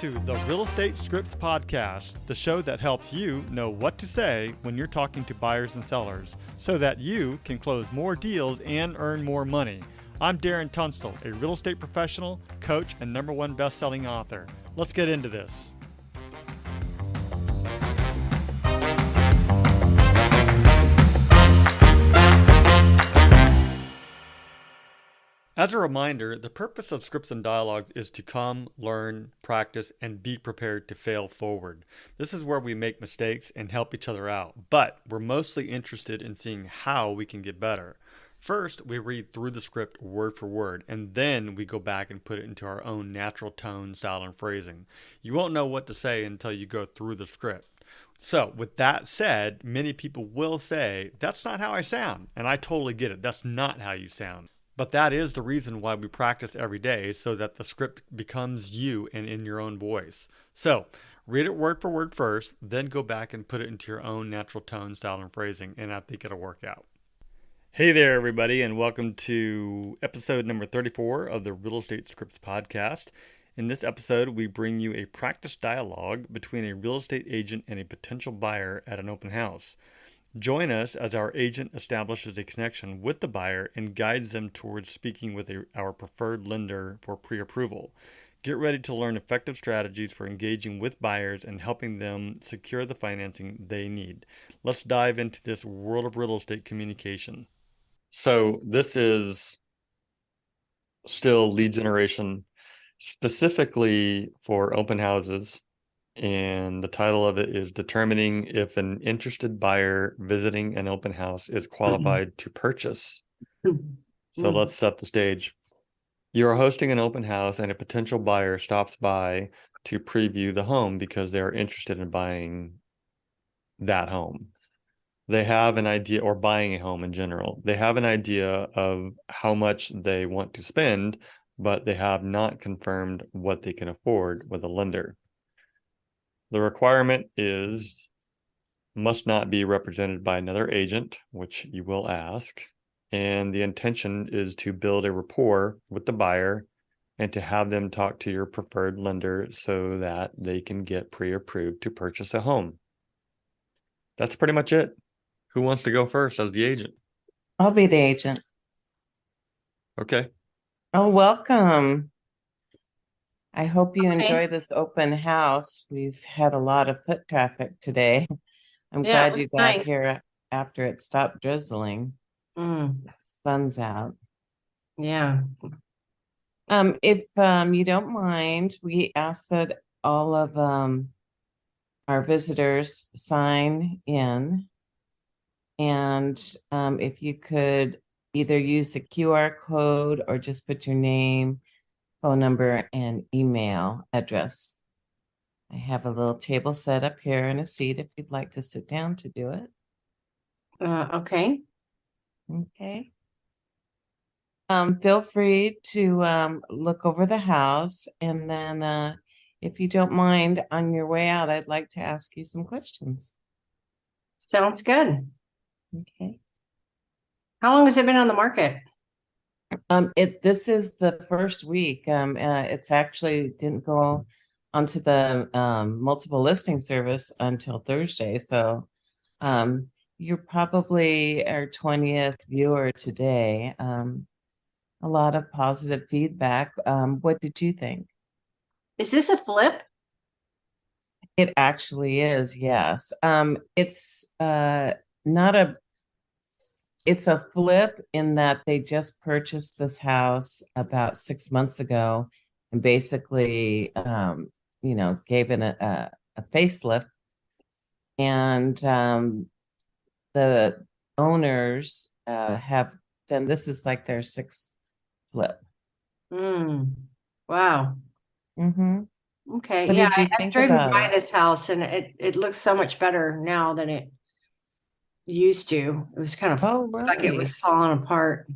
to the Real Estate Scripts Podcast, the show that helps you know what to say when you're talking to buyers and sellers so that you can close more deals and earn more money. I'm Darren Tunstall, a real estate professional, coach, and #1 best-selling author. Let's get into this. As a reminder, the purpose of Scripts and Dialogues is to come, learn, practice, and be prepared to fail forward. This is where we make mistakes and help each other out, but we're mostly interested in seeing how we can get better. First, we read through the script word for word, and then we go back and put it into our own natural tone, style, and phrasing. You won't know what to say until you go through the script. So, with that said, many people will say, "That's not how I sound," and I totally get it. That's not how you sound. But that is the reason why we practice every day, so that the script becomes you and in your own voice. So, read it word for word first, then go back and put it into your own natural tone, style, and phrasing, and I think it'll work out. Hey there, everybody, and welcome to episode number 34 of the Real Estate Scripts Podcast. In this episode, we bring you a practice dialogue between a real estate agent and a potential buyer at an open house. Join us as our agent establishes a connection with the buyer and guides them towards speaking with our preferred lender for pre-approval. Get ready to learn effective strategies for engaging with buyers and helping them secure the financing they need. Let's dive into this world of real estate communication. So this is still lead generation, specifically for open houses. And the title of it is Determining if an interested buyer visiting an open house is qualified to purchase. So let's set the stage. You are hosting an open house and a potential buyer stops by to preview the home because they are interested in buying that home. They have an idea, or buying a home in general. They have an idea of how much they want to spend, but they have not confirmed what they can afford with a lender. The requirement is must not be represented by another agent, which you will ask. And the intention is to build a rapport with the buyer and to have them talk to your preferred lender so that they can get pre-approved to purchase a home. That's pretty much it. Who wants to go first as the agent? I'll be the agent. Okay. Oh, welcome. I hope you enjoy this open house. We've had a lot of foot traffic today. I'm glad you got here after it stopped drizzling. The sun's out. Yeah. If you don't mind, we ask that all of our visitors sign in. And if you could either use the QR code or just put your name, phone number, and email address. I have a little table set up here and a seat if you'd like to sit down to do it. Okay. Okay. Feel free to look over the house, and then if you don't mind, on your way out, I'd like to ask you some questions. Sounds good. Okay. How long has it been on the market? This is the first week. It's actually didn't go onto the multiple listing service until Thursday. So you're probably our 20th viewer today. A lot of positive feedback. What did you think? Is this a flip? It actually is, yes. It's not a It's a flip in that they just purchased this house about 6 months ago and basically, gave it a facelift. And the owners have done, this is like their 6th flip. Wow. Mm-hmm. Okay. What Yeah, did you I've think driven about by it? this house and it looks so much better now than it used to. It was kind of like it really? was falling apart.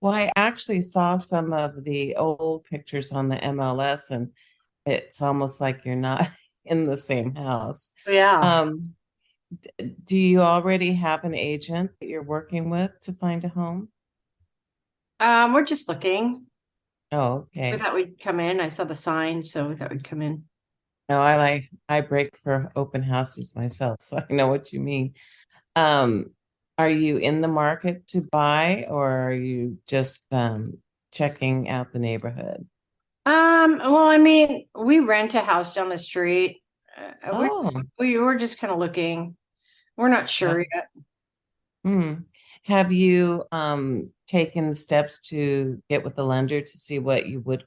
Well, I actually saw some of the old pictures on the MLS, and it's almost like you're not in the same house. Yeah. Do you already have an agent that you're working with to find a home? We're just looking. Oh, We okay. thought we'd come in. I saw the sign, so we thought we'd come in. No, I break for open houses myself, so I know what you mean. Are you in the market to buy, or are you just checking out the neighborhood? Well, I mean, we rent a house down the street. We Oh, we were just kind of looking. We're not yeah. sure yet. Hmm. Have you taken steps to get with the lender to see what you would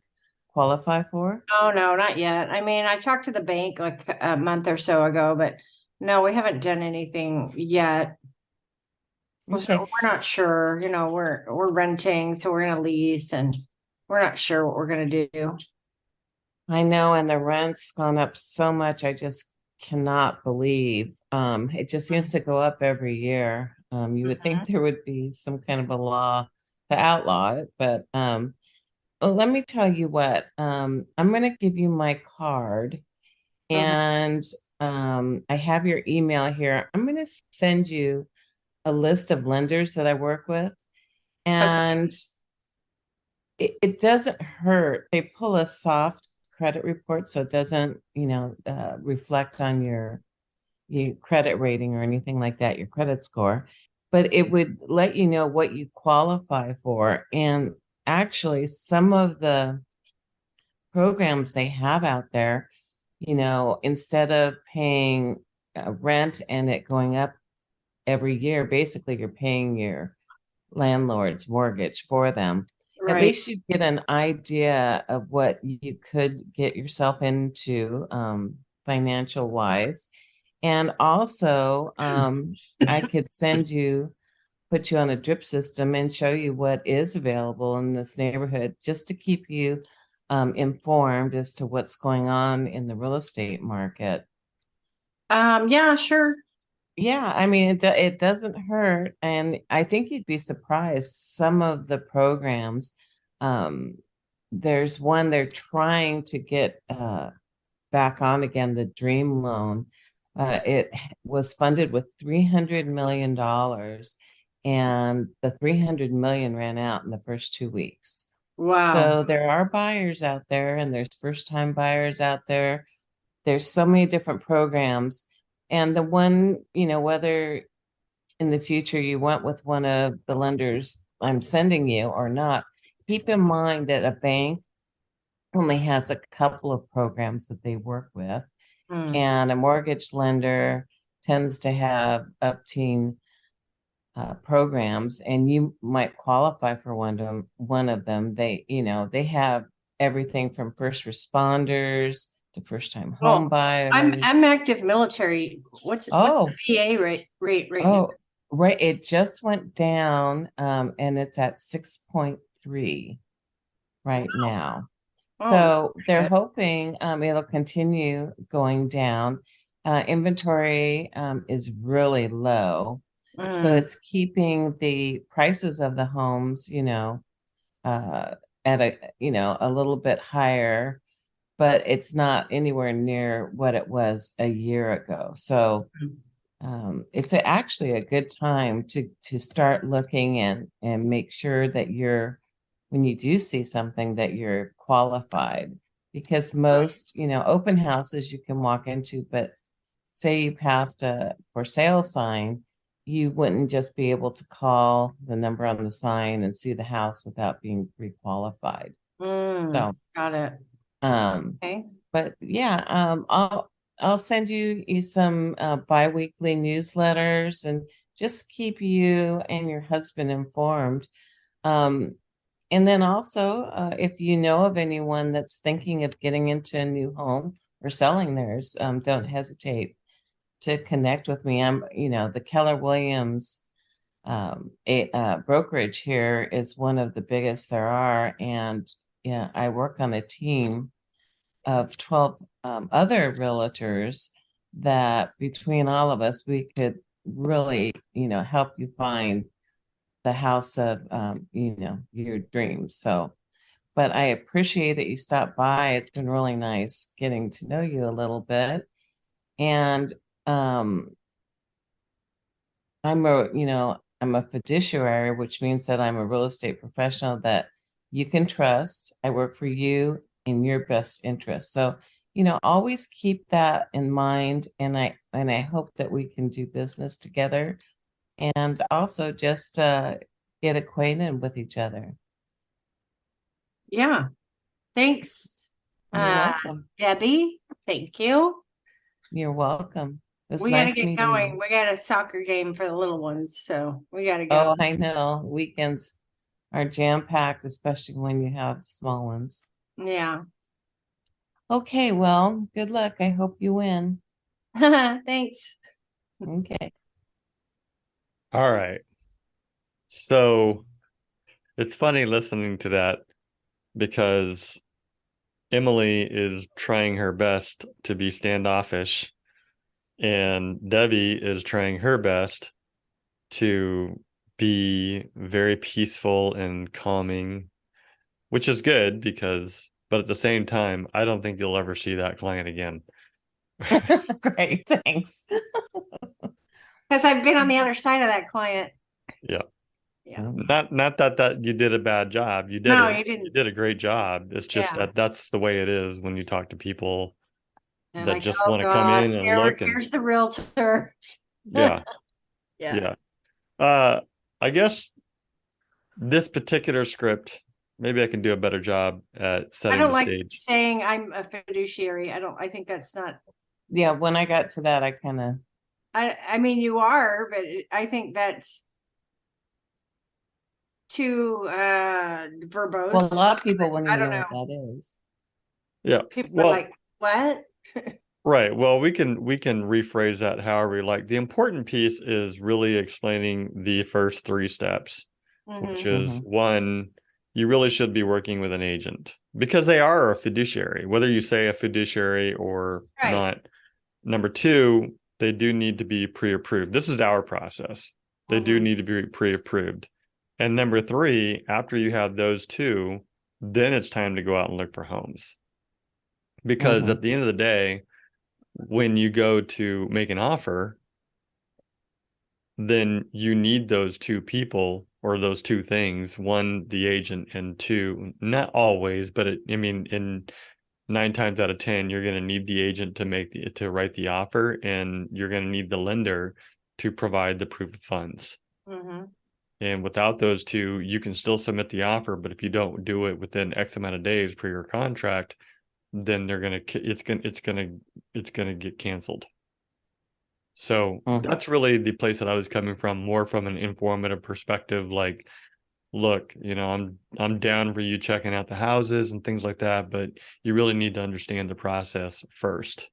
qualify for? Oh no, not yet. I mean, I talked to the bank like a month or so ago, but no, we haven't done anything yet. Okay. We're not sure. We're renting, so we're gonna lease, and we're not sure what we're gonna do. I know, and the rent's gone up so much, I just cannot believe. It just seems to go up every year. You would think Mhm. there would be some kind of a law to outlaw it, but well, let me tell you what. I'm going to give you my card, Mhm. and I have your email here. I'm going to send you a list of lenders that I work with, Okay. and it doesn't hurt. They pull a soft credit report, so it doesn't, reflect on your credit rating or anything like that, your credit score, but it would let you know what you qualify for. And actually, some of the programs they have out there, instead of paying rent and it going up every year, basically you're paying your landlord's mortgage for them. At Right. least you get an idea of what you could get yourself into, financial wise. And also, I could put you on a drip system and show you what is available in this neighborhood just to keep you informed as to what's going on in the real estate market. Yeah, sure. Yeah, I mean, it doesn't hurt. And I think you'd be surprised. Some of the programs, um, there's one they're trying to get back on again, the Dream Loan. It was funded with $300 million, and the 300 million ran out in the first 2 weeks. Wow. So there are buyers out there, and there's first time buyers out there. There's so many different programs. And the one, whether in the future you went with one of the lenders I'm sending you or not, keep in mind that a bank only has a couple of programs that they work with, Hmm. and a mortgage lender tends to have up to programs, and you might qualify for one of them. They have everything from first responders to first time home Well, I'm buyers. I'm active military. What's the Oh, VA rate right now? oh, right. It just went down, and it's at 6.3 right now. Oh, So they're good. hoping it'll continue going down. Inventory is really low. So Mm. it's keeping the prices of the homes, uh, at a little bit higher, but it's not anywhere near what it was a year ago. So it's actually a good time to start looking and make sure that when you do see something that you're qualified, because most open houses you can walk into, but say you passed a for sale sign, you wouldn't just be able to call the number on the sign and see the house without being pre-qualified. So Got it. um Okay. but yeah, I'll send you some bi-weekly newsletters and just keep you and your husband informed. Um, and then also, if you know of anyone that's thinking of getting into a new home or selling theirs, don't hesitate to connect with me. The Keller Williams brokerage here is one of the biggest there are, and yeah, I work on a team of 12 other realtors that between all of us, we could really, help you find the house of, your dreams. So, but I appreciate that you stopped by. It's been really nice getting to know you a little bit. And um, I'm a fiduciary, which means that I'm a real estate professional that you can trust. I work for you in your best interest. So always keep that in mind. And I hope that we can do business together and also just get acquainted with each other. Yeah. Thanks. You're welcome. Debbie, thank you. You're welcome. It was We gotta nice get meeting going. you. We got a soccer game for the little ones, so we gotta go. Oh, I know. Weekends are jam-packed, especially when you have small ones. Yeah. Okay, well, good luck. I hope you win. Thanks. Okay. All right. So it's funny listening to that because Emily is trying her best to be standoffish, and Debbie is trying her best to be very peaceful and calming, which is good but at the same time, I don't think you'll ever see that client again. Great, thanks. Because I've been on the other side of that client. Yeah. Yeah. Not that you did a bad job. You did No, it. you didn't. You did a great job. It's just Yeah. that's the way it is when you talk to people And that like, just oh want to come God, in and look and here's the realtor. yeah, Yeah. yeah. I guess this particular script, maybe I can do a better job at I setting don't the like stage. saying I'm a fiduciary. I think that's not, Yeah, when I got to that, I kind of, I mean, you are, but I think that's too verbose. well, a lot of people wouldn't I even don't know know. what that is. Yeah. People are Well, like, what? right. Well, we can rephrase that however we like. The important piece is really explaining the first three steps, which is Mhm. one, you really should be working with an agent because they are a fiduciary, whether you say a fiduciary or Right. not. Number two, they do need to be pre-approved. This is our process. They do need to be pre-approved. And number three, after you have those two, then it's time to go out and look for homes. Because at the end of the day, when you go to make an offer, then you need those two people or those two things. One, the agent, and two, not always, but I mean, in 9 times out of 10, you're going to need the agent to write the offer, and you're going to need the lender to provide the proof of funds. Mm-hmm. And without those two, you can still submit the offer, but if you don't do it within X amount of days per your contract, then it's gonna get canceled. So that's really the place that I was coming from, more from an informative perspective. Like, look, I'm down for you checking out the houses and things like that, but you really need to understand the process first,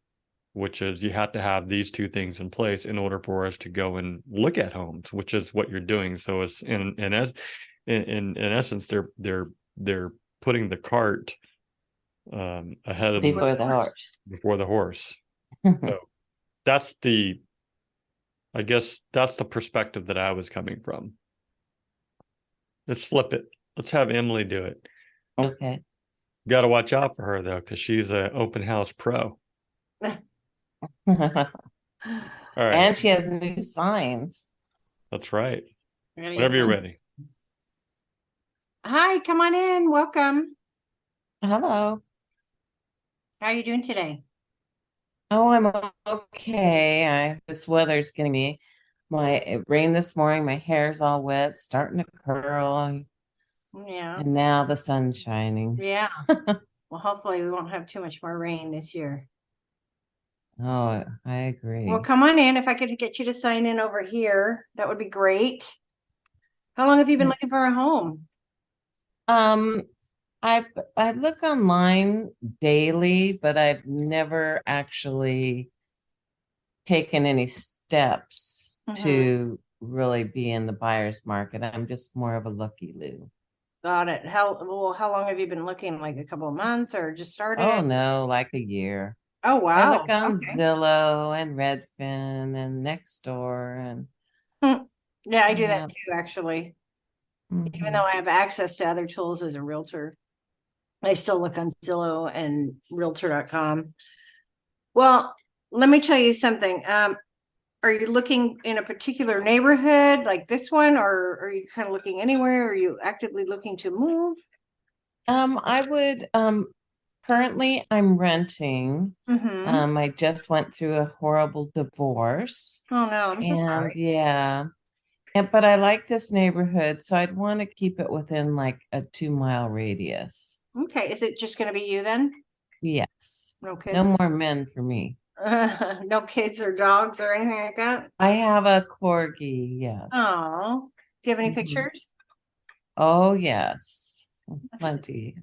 which is you have to have these two things in place in order for us to go and look at homes, which is what you're doing. So it's in essence, they're putting the cart ahead of Before the horse. before the horse. So that's I guess that's the perspective that I was coming from. Let's flip it. Let's have Emily do it. Okay. Got to watch out for her though, because she's an open house pro. All right. And she has new signs. That's right. Whenever you're ready. Hi, come on in. Welcome. Hello. How are you doing today? Oh, I'm okay. This weather's getting me. It rained this morning. My hair's all wet, starting to curl. Yeah. And now the sun's shining. Yeah. Well, hopefully we won't have too much more rain this year. Oh, I agree. Well, come on in. If I could get you to sign in over here, that would be great. How long have you been looking for a home? I look online daily, but I've never actually taken any steps to really be in the buyer's market. I'm just more of a looky-loo. Got it. How long have you been looking? Like a couple of months or just started? Oh no, like a year. Oh wow. I look on Zillow and Redfin and Nextdoor and yeah, I do that too, actually. Even though I have access to other tools as a realtor, I still look on Zillow and realtor.com. Well, let me tell you something. Are you looking in a particular neighborhood like this one, or are you kind of looking anywhere? Are you actively looking to move? I would Currently, I'm renting. Mm-hmm. I just went through a horrible divorce, Oh no, I'm so and sorry. yeah, but I like this neighborhood, so I'd want to keep it within like a 2 mile radius. Okay, is it just gonna be you then? Yes, No no kids? more men for me. No kids or dogs or anything like that? I have a corgi, yes. Oh, do you have any Mhm. pictures? Oh, yes, plenty.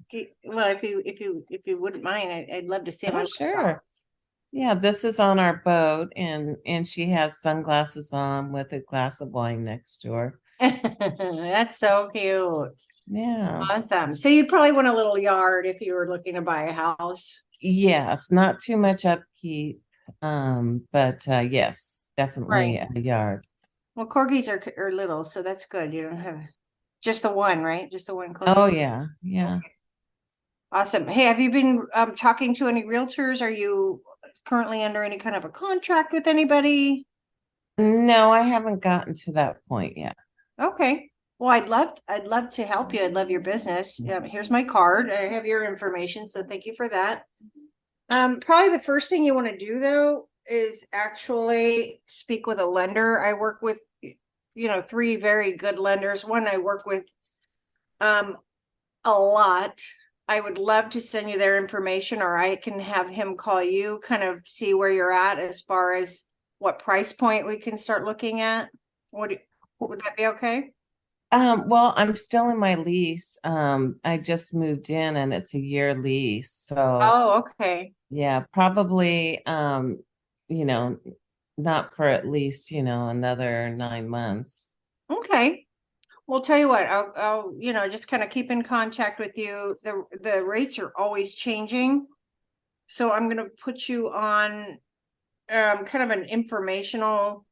Well, if you wouldn't mind, I'd love to see them. Oh, sure. Yeah, this is on our boat, and she has sunglasses on with a glass of wine next to her. That's so cute. Yeah. Awesome. So you'd probably want a little yard if you were looking to buy a house. Yes, not too much upkeep. But yes, Right. definitely a yard. Well, corgis are little, so that's good. You don't have just the one, right? Just the one Oh corgi. yeah, yeah. Okay. Awesome. Hey, have you been talking to any realtors? Are you currently under any kind of a contract with anybody? No, I haven't gotten to that point yet. Okay. Well, I'd love to help you. I'd love your business. Here's my card. I have your information, so thank you for that. Probably the first thing you want to do though is actually speak with a lender. I work with, three very good lenders. One I work with um a lot. I would love to send you their information, or I can have him call you, kind of see where you're at as far as what price point we can start looking at. Would that be okay? Well, I'm still in my lease. I just moved in and it's a year lease. So Oh, okay. yeah, probably you know, not for at least, another 9 months. Okay. Well, tell you what, I'll just kind of keep in contact with you. The rates are always changing. So I'm gonna put you on kind of an informational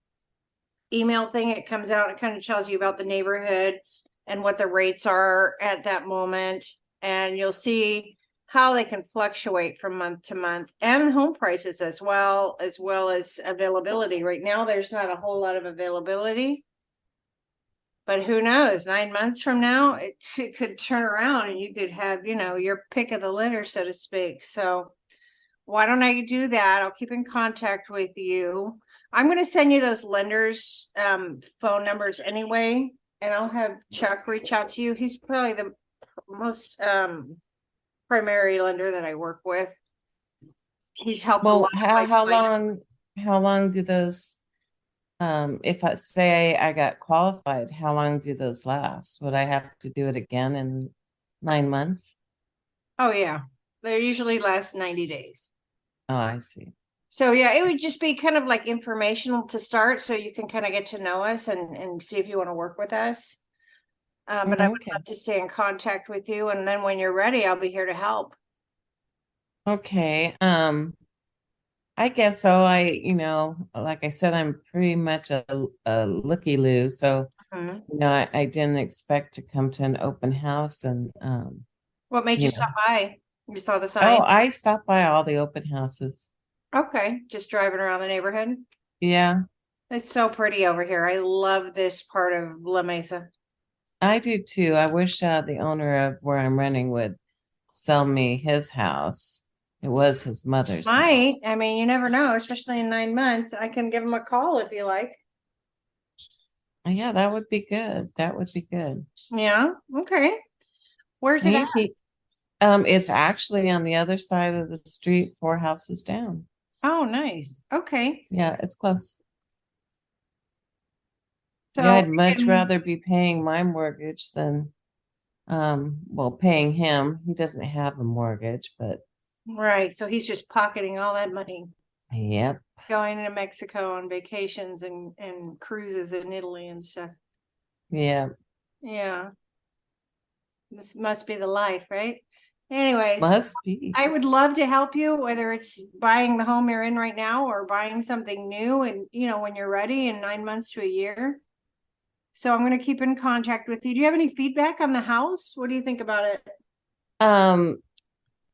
email thing. It comes out, it kind of tells you about the neighborhood and what the rates are at that moment. And you'll see how they can fluctuate from month to month, and home prices as well as availability. Right now, there's not a whole lot of availability. But who knows? 9 months from now, it could turn around and you could have, your pick of the litter, so to speak. So why don't I do that? I'll keep in contact with you. I'm going to send you those lenders' phone numbers anyway, and I'll have Chuck reach out to you. He's probably the most primary lender that I work with. He's helped a lot Well, of my clients. how long do those if I say I got qualified, how long do those last? Would I have to do it again in 9 months? Oh yeah, they usually last 90 days. Oh, I see. So yeah, it would just be kind of like informational to start, so you can kind of get to know us and see if you want to work with us. But I would Okay. love to stay in contact with you, and then when you're ready, I'll be here to help. Okay. I guess so. Like I said, I'm pretty much a looky-loo. So, Mhm. I didn't expect to come to an open house and What made you you stop know. by? You saw the Oh, sign? I stopped by all the open houses. Okay, just driving around the neighborhood. Yeah, It's so pretty over here. I love this part of La Mesa. I do too. I wish the owner of where I'm renting would sell me his house. It was his mother's Might. house. I mean, you never know, especially in 9 months. I can give him a call if you like. Yeah, that would be good. That would be good. Yeah. Okay. Where's it at? It's actually on the other side of the street, 4 houses down. Oh, nice. Okay. Yeah, it's close. Yeah, So I'd we much can, rather be paying my mortgage than paying him. He doesn't have a mortgage, but right. So he's just pocketing all that money, yep. going to Mexico on vacations and cruises in Italy and stuff. Yeah, Yeah. This must be the life, right? Anyways, must be. I would love to help you, whether it's buying the home you're in right now or buying something new, and when you're ready in 9 months to a year. So I'm going to keep in contact with you. Do you have any feedback on the house? What do you think about it? Um,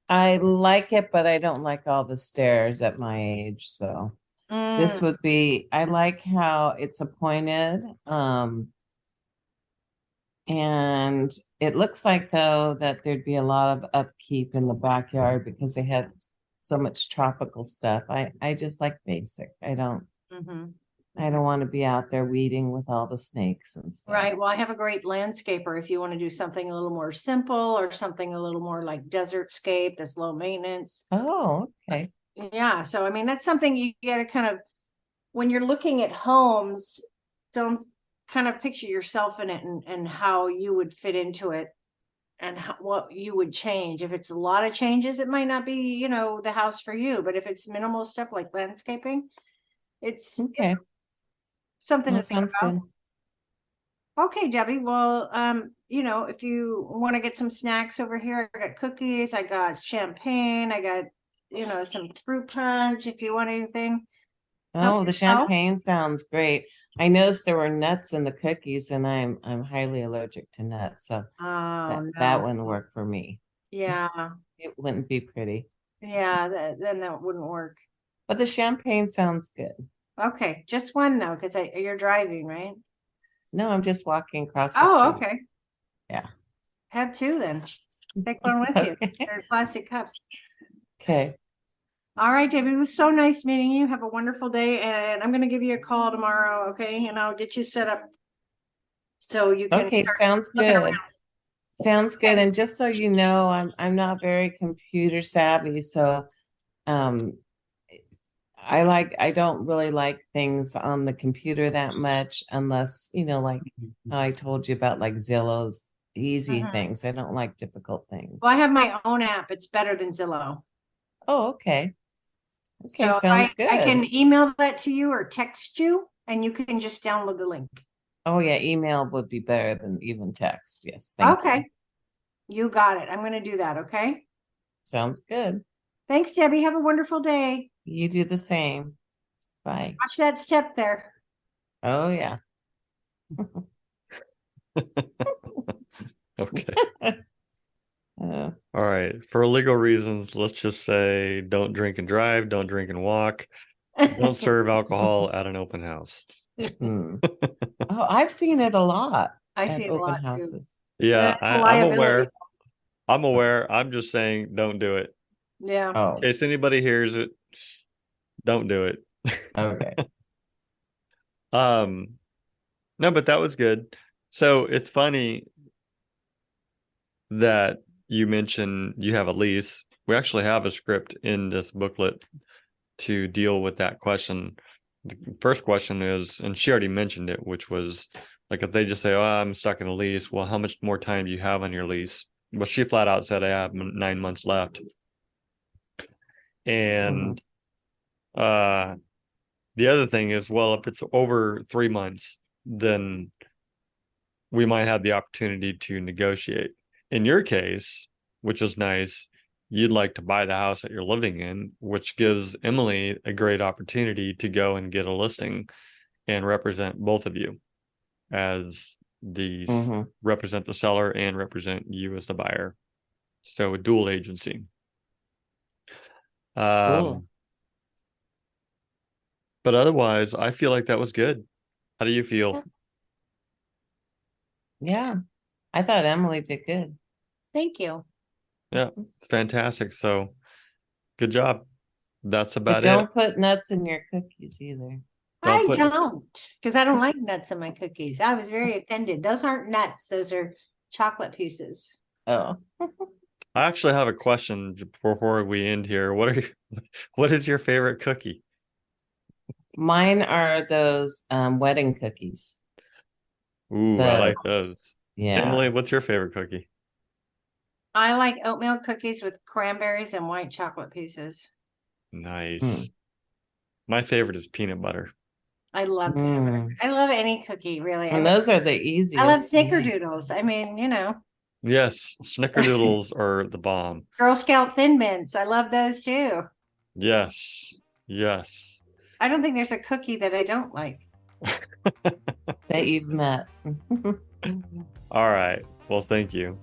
I like it, but I don't like all the stairs at my age. So Mm, I like how it's appointed. And And it looks like though that there'd be a lot of upkeep in the backyard because they had so much tropical stuff. I just like basic. I don't want to be out there weeding with all the snakes and stuff. Right. Well, I have a great landscaper if you want to do something a little more simple or something a little more like desert scape that's low maintenance. Oh, okay. Yeah. So, I mean, that's something you got to kind of, when you're looking at homes, don't kind of picture yourself in it and how you would fit into it and what you would change. If it's a lot of changes, it might not be, the house for you, but if it's minimal stuff like landscaping, it's okay. Something That to think sounds about. good. Okay, Debbie. Well, if you want to get some snacks over here, I got cookies, I got champagne, I got, some fruit punch if you want anything. Oh, the champagne sounds great. I noticed there were nuts in the cookies, and I'm highly allergic to nuts, so that wouldn't work for me. Yeah, it wouldn't be pretty. Yeah, then that wouldn't work. But the champagne sounds good. Okay, just one though, because you're driving, right? No, I'm just walking across the street. Oh, okay. Yeah. Have two then. Take one with you. They're plastic cups. Okay. All right, David, it was so nice meeting you. Have a wonderful day. And I'm going to give you a call tomorrow, okay? And I'll get you set up so you can. Okay, sounds good. Sounds good. And just so you know, I'm not very computer savvy, so I don't really like things on the computer that much unless, like how I told you about like Zillow's easy things. I don't like difficult things. Well, I have my own app. It's better than Zillow. Oh, okay. Okay, so sounds good. I can email that to you or text you, and you can just download the link. Oh, yeah, email would be better than even text. Yes. Okay. You got it. I'm going to do that, okay? Sounds good. Thanks, Debbie. Have a wonderful day. You do the same. Bye. Watch that step there. Oh, yeah. Okay. All right. For legal reasons, let's just say don't drink and drive, don't drink and walk, don't serve alcohol at an open house. Oh, I've seen it a lot. I see it a lot houses. Too. Yeah, I'm aware. I'm aware. I'm just saying don't do it. Yeah. Oh. In case anybody hears it, don't do it. Okay. No, but that was good. So it's funny that you mentioned you have a lease. We actually have a script in this booklet to deal with that question. The first question is, and she already mentioned it, which was like if they just say, "Oh, I'm stuck in a lease," well, how much more time do you have on your lease? Well, she flat out said, "I have 9 months left." And the other thing is, well, if it's over 3 months, then we might have the opportunity to negotiate. In your case, which is nice, you'd like to buy the house that you're living in, which gives Emily a great opportunity to go and get a listing and represent both of you as the represent the seller and represent you as the buyer. So a dual agency. Cool. But otherwise, I feel like that was good. How do you feel? Yeah, I thought Emily did good. Thank you. Yeah, it's fantastic. So good job. That's But about don't it. put nuts in your cookies either. I don't, because I don't like nuts in my cookies. I was very offended. Those aren't nuts. Those are chocolate pieces. Oh. I actually have a question before we end here. What is your favorite cookie? Mine are those wedding cookies. Ooh, I like those. Yeah. Emily, what's your favorite cookie? I like oatmeal cookies with cranberries and white chocolate pieces. Nice. My favorite is peanut butter. I love peanut butter. I love any cookie, really. And those are the easiest. I love snickerdoodles. I mean, Yes, snickerdoodles are the bomb. Girl Scout Thin Mints. I love those too. Yes. Yes. I don't think there's a cookie that I don't like. That you've met. All right. Well, thank you.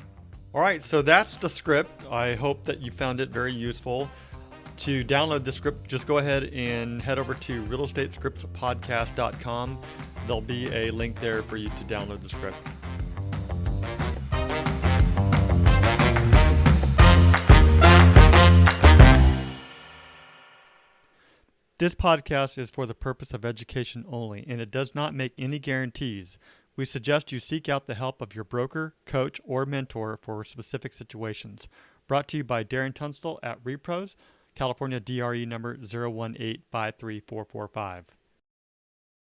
All right. So that's the script. I hope that you found it very useful. To download the script, just go ahead and head over to realestatescriptspodcast.com. There'll be a link there for you to download the script. This podcast is for the purpose of education only, and it does not make any guarantees. We suggest you seek out the help of your broker, coach, or mentor for specific situations. Brought to you by Darren Tunstall at Repros, California DRE number 0185345.